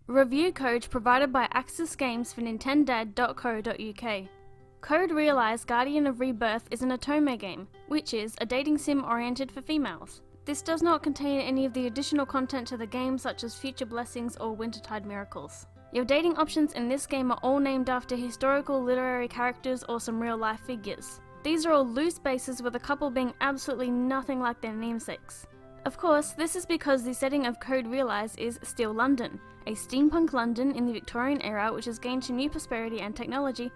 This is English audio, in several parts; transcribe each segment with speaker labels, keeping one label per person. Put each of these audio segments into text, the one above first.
Speaker 1: Review code provided by Axis Games for Nintendad.co.uk. Code Realize Guardian of Rebirth is an otome game, which is a dating sim oriented for females. This does not contain any of the additional content to the game such as Future Blessings or Wintertide Miracles. Your dating options in this game are all named after historical literary characters or some real life figures. These are all loose bases with a couple being absolutely nothing like their namesakes. Of course, this is because the setting of Code Realize is still London, a steampunk London in the Victorian era which has gained to new prosperity and technology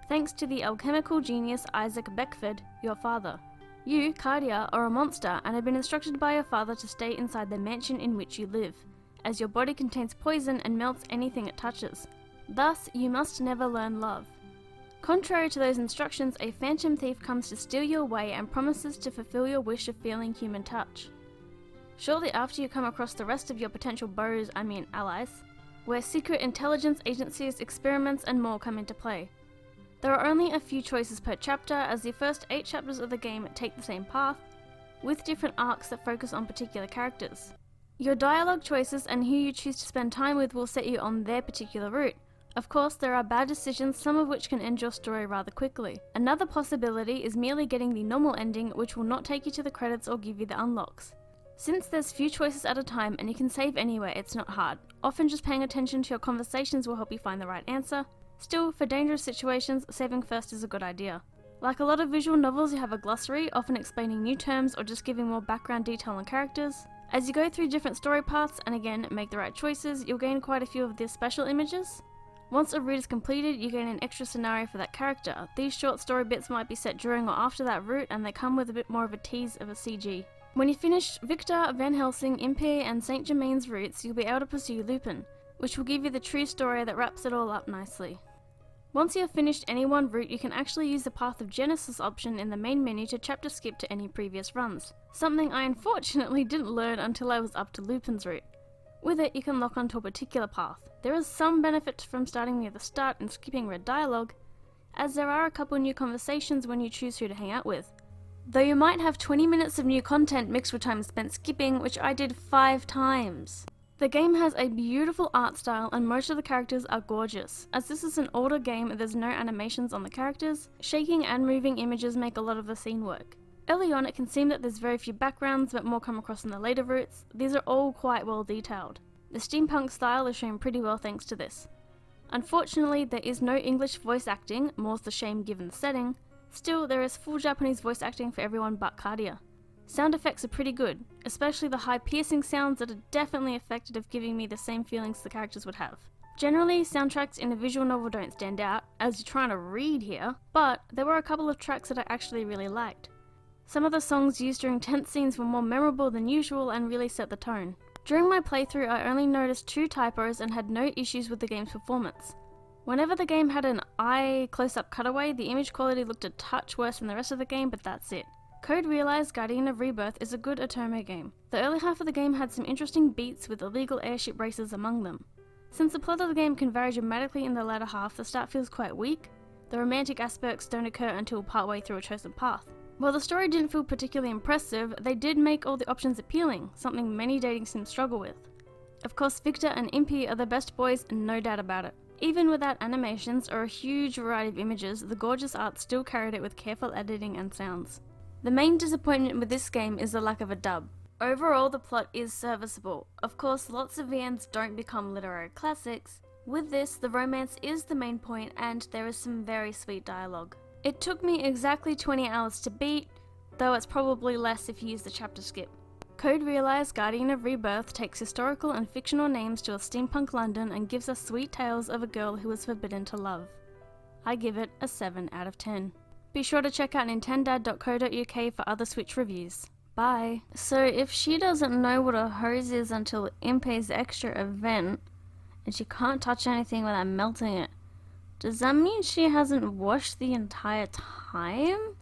Speaker 1: thanks to the alchemical genius Isaac Beckford, your father. You, Cardia, are a monster and have been instructed by your father to stay inside the mansion in which you live, as your body contains poison and melts anything it touches. Thus, you must never learn love. Contrary to those instructions, a phantom thief comes to steal you away and promises to fulfill your wish of feeling human touch. Shortly after you come across the rest of your potential allies, where secret intelligence agencies, experiments and more come into play. There are only a few choices per chapter, as the first 8 chapters of the game take the same path, with different arcs that focus on particular characters. Your dialogue choices and who you choose to spend time with will set you on their particular route. Of course, there are bad decisions, some of which can end your story rather quickly. Another possibility is merely getting the normal ending, which will not take you to the credits or give you the unlocks. Since there's few choices at a time and you can save anywhere, it's not hard. Often just paying attention to your conversations will help you find the right answer. Still, for dangerous situations, saving first is a good idea. Like a lot of visual novels, you have a glossary, often explaining new terms or just giving more background detail on characters. As you go through different story paths and again, make the right choices, you'll gain quite a few of the special images. Once a route is completed, you gain an extra scenario for that character. These short story bits might be set during or after that route, and they come with a bit more of a tease of a CG. When you finish Victor, Van Helsing, Impey and Saint Germain's routes, you'll be able to pursue Lupin, which will give you the true story that wraps it all up nicely. Once you have finished any one route, you can actually use the Path of Genesis option in the main menu to chapter skip to any previous runs, something I unfortunately didn't learn until I was up to Lupin's route. With it, you can lock onto a particular path. There is some benefit from starting near the start and skipping red dialogue, as there are a couple new conversations when you choose who to hang out with. Though you might have 20 minutes of new content mixed with time spent skipping, which I did 5 times. The game has a beautiful art style and most of the characters are gorgeous. As this is an older game, there's no animations on the characters. Shaking and moving images make a lot of the scene work. Early on it can seem that there's very few backgrounds, but more come across in the later routes. These are all quite well detailed. The steampunk style is shown pretty well thanks to this. Unfortunately, there is no English voice acting, more's the shame given the setting. Still, there is full Japanese voice acting for everyone but Cardia. Sound effects are pretty good, especially the high piercing sounds that are definitely effective of giving me the same feelings the characters would have. Generally, soundtracks in a visual novel don't stand out, as you're trying to read here, but there were a couple of tracks that I actually really liked. Some of the songs used during tense scenes were more memorable than usual and really set the tone. During my playthrough, I only noticed 2 typos and had no issues with the game's performance. Whenever the game had an eye close-up cutaway, the image quality looked a touch worse than the rest of the game, but that's it. Code Realize Guardian of Rebirth is a good otome game. The early half of the game had some interesting beats with illegal airship races among them. Since the plot of the game can vary dramatically in the latter half, the start feels quite weak. The romantic aspects don't occur until partway through a chosen path. While the story didn't feel particularly impressive, they did make all the options appealing, something many dating sims struggle with. Of course, Victor and Impey are the best boys, no doubt about it. Even without animations or a huge variety of images, the gorgeous art still carried it with careful editing and sounds. The main disappointment with this game is the lack of a dub. Overall, the plot is serviceable. Of course, lots of VNs don't become literary classics. With this, the romance is the main point and there is some very sweet dialogue. It took me exactly 20 hours to beat, though it's probably less if you use the chapter skip. Code Realize Guardian of Rebirth takes historical and fictional names to a steampunk London and gives us sweet tales of a girl who was forbidden to love. I give it a 7 out of 10. Be sure to check out Nintendad.co.uk for other Switch reviews. Bye! So if she doesn't know what a hose is until Impey's extra event, and she can't touch anything without melting it, does that mean she hasn't washed the entire time?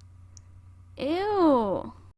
Speaker 1: Ew!